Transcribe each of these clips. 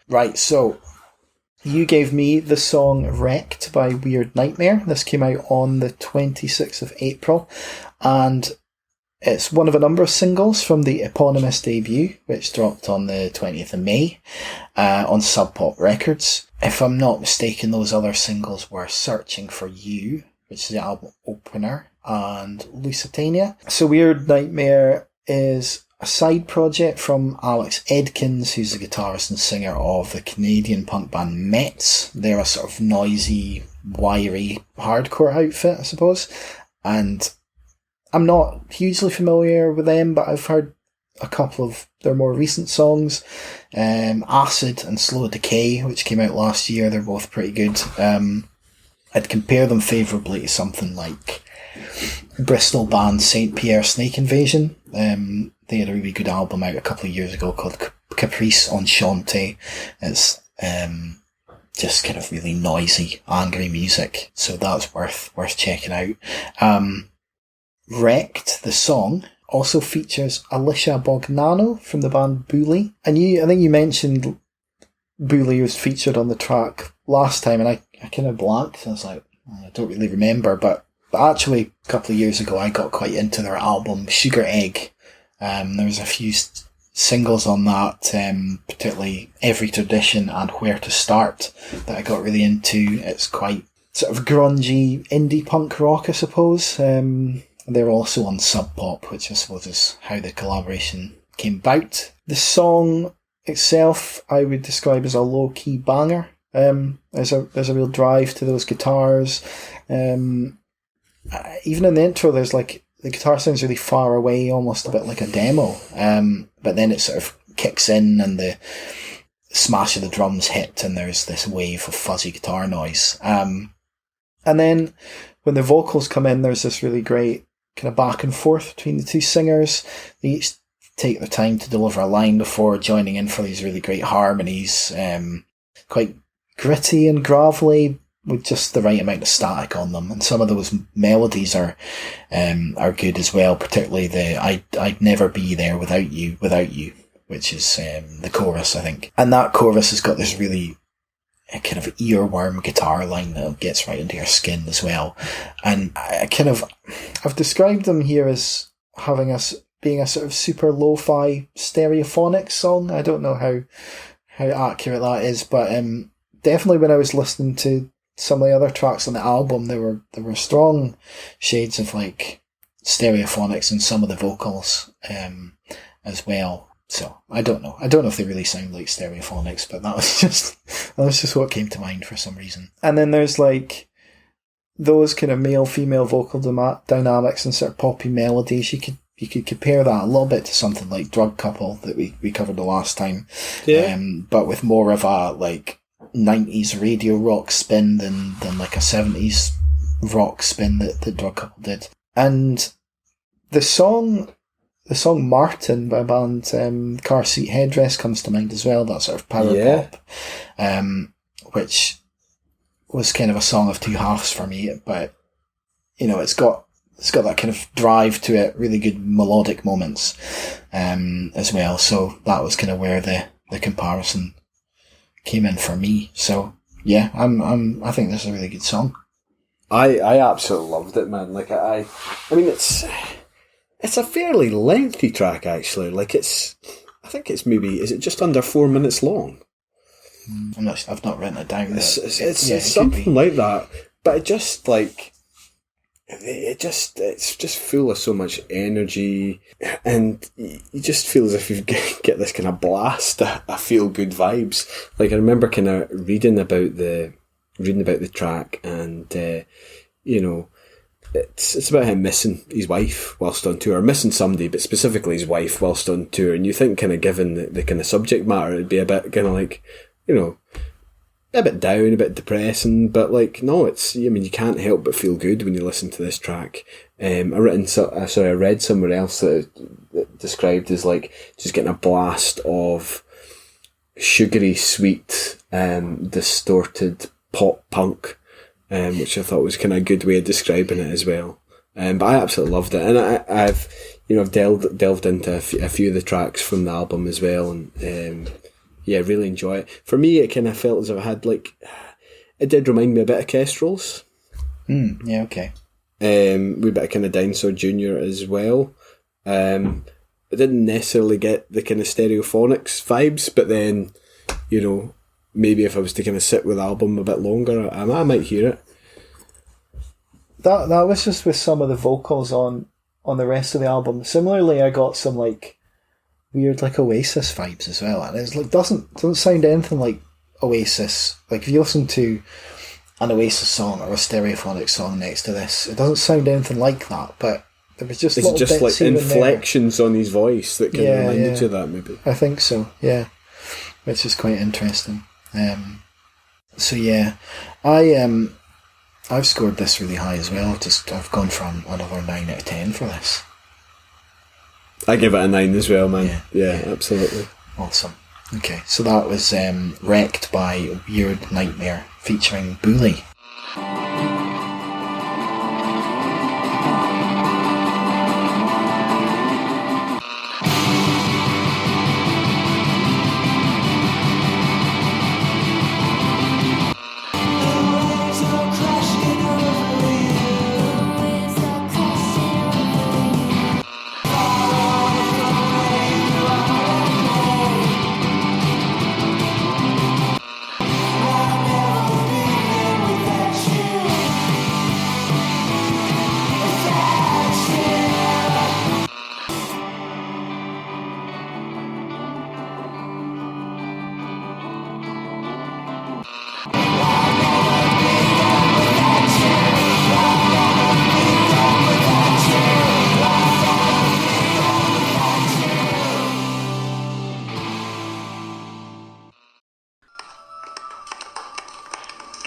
Right, so you gave me the song Wrecked by Weird Nightmare. This came out on the 26th of April, and it's one of a number of singles from the eponymous debut, which dropped on the 20th of May on Sub Pop Records. If I'm not mistaken, those other singles were Searching for You, which is the album opener, and Lusitania. So Weird Nightmare is a side project from Alex Edkins, who's the guitarist and singer of the Canadian punk band Mets. They're a sort of noisy, wiry, hardcore outfit, I suppose. And I'm not hugely familiar with them, but I've heard a couple of their more recent songs. Acid and Slow Decay, which came out last year, they're both pretty good. I'd compare them favourably to something like Bristol band St. Pierre Snake Invasion. They had a really good album out a couple of years ago called Caprice Enchante. It's just kind of really noisy, angry music, so that's worth checking out. Wrecked, the song, also features Alicia Bognano from the band Bully. And I think you mentioned Bully was featured on the track last time, and I kind of blanked. I was like, I don't really remember, but actually a couple of years ago I got quite into their album Sugar Egg. There was a few singles on that, particularly Every Tradition and Where to Start, that I got really into. It's quite sort of grungy indie punk rock, I suppose. They're also on Sub Pop, which I suppose is how the collaboration came about. The song itself I would describe as a low-key banger. There's a real drive to those guitars. Even in the intro, there's like, the guitar sounds really far away, almost a bit like a demo. But then it sort of kicks in and the smash of the drums hit and there's this wave of fuzzy guitar noise. And then when the vocals come in, there's this really great kind of back and forth between the two singers. They each take their time to deliver a line before joining in for these really great harmonies. Quite gritty and gravelly, with just the right amount of static on them, and some of those melodies are good as well. Particularly the I'd never be there without you, which is the chorus, I think. And that chorus has got this really kind of earworm guitar line that gets right into your skin as well. And I've described them here as being a sort of super lo-fi stereophonic song. I don't know how accurate that is, but definitely when I was listening to some of the other tracks on the album, there were strong shades of like stereophonics in some of the vocals as well. So I don't know if they really sound like stereophonics, but that was just what came to mind for some reason. And then there's like those kind of male-female vocal dynamics and sort of poppy melodies. You could compare that a little bit to something like Drug Couple that we covered the last time. Yeah. But with more of a like 90s radio rock spin than like a 70s rock spin that Drug Couple did. And the song Martin by a band Car Seat Headrest comes to mind as well, that sort of power pop, which was kind of a song of two halves for me, but it's got that kind of drive to it, really good melodic moments as well. So that was kind of where the comparison came in for me. So yeah, I think this is a really good song. I absolutely loved it, man. Like I mean it's a fairly lengthy track actually. Like I think it's maybe, is it just under 4 minutes long? I've not written it down. It's something like that. But it just like it's just full of so much energy, and you just feel as if you get this kind of blast of feel good vibes. Like I remember kind of reading about the track, and it's about him missing his wife whilst on tour, missing somebody, but specifically his wife whilst on tour. And you think, kind of given the kind of subject matter, it'd be a bit kind of like, a bit down, a bit depressing, but like, no, you can't help but feel good when you listen to this track. I read somewhere else that described as like just getting a blast of sugary, sweet, distorted pop punk, which I thought was kind of a good way of describing it as well. But I absolutely loved it, and I've delved into a few of the tracks from the album as well, and yeah, really enjoy it. For me, it kind of felt as if I had like, it did remind me a bit of Kestrel's. Yeah, okay. We bit of kind of Dinosaur Jr. as well. I didn't necessarily get the kind of Stereophonics vibes, but then, you know, maybe if I was to kind of sit with the album a bit longer, I might hear it. That was just with some of the vocals on the rest of the album. Similarly, I got some like weird like Oasis vibes as well, and it's like doesn't sound anything like Oasis. Like if you listen to an Oasis song or a Stereophonic song next to this, it doesn't sound anything like that. But there was just it's just like inflections on his voice that kind of reminded you of that, maybe. I think so. Yeah, which is quite interesting. So yeah, I've scored this really high as well. I've gone from another 9 out of 10 for this. I give it a 9 as well, man. Yeah, absolutely. Awesome. Okay, so that was Wrecked by Weird Nightmare featuring Bully.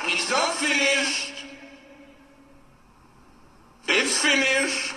It's not finished. It's finished.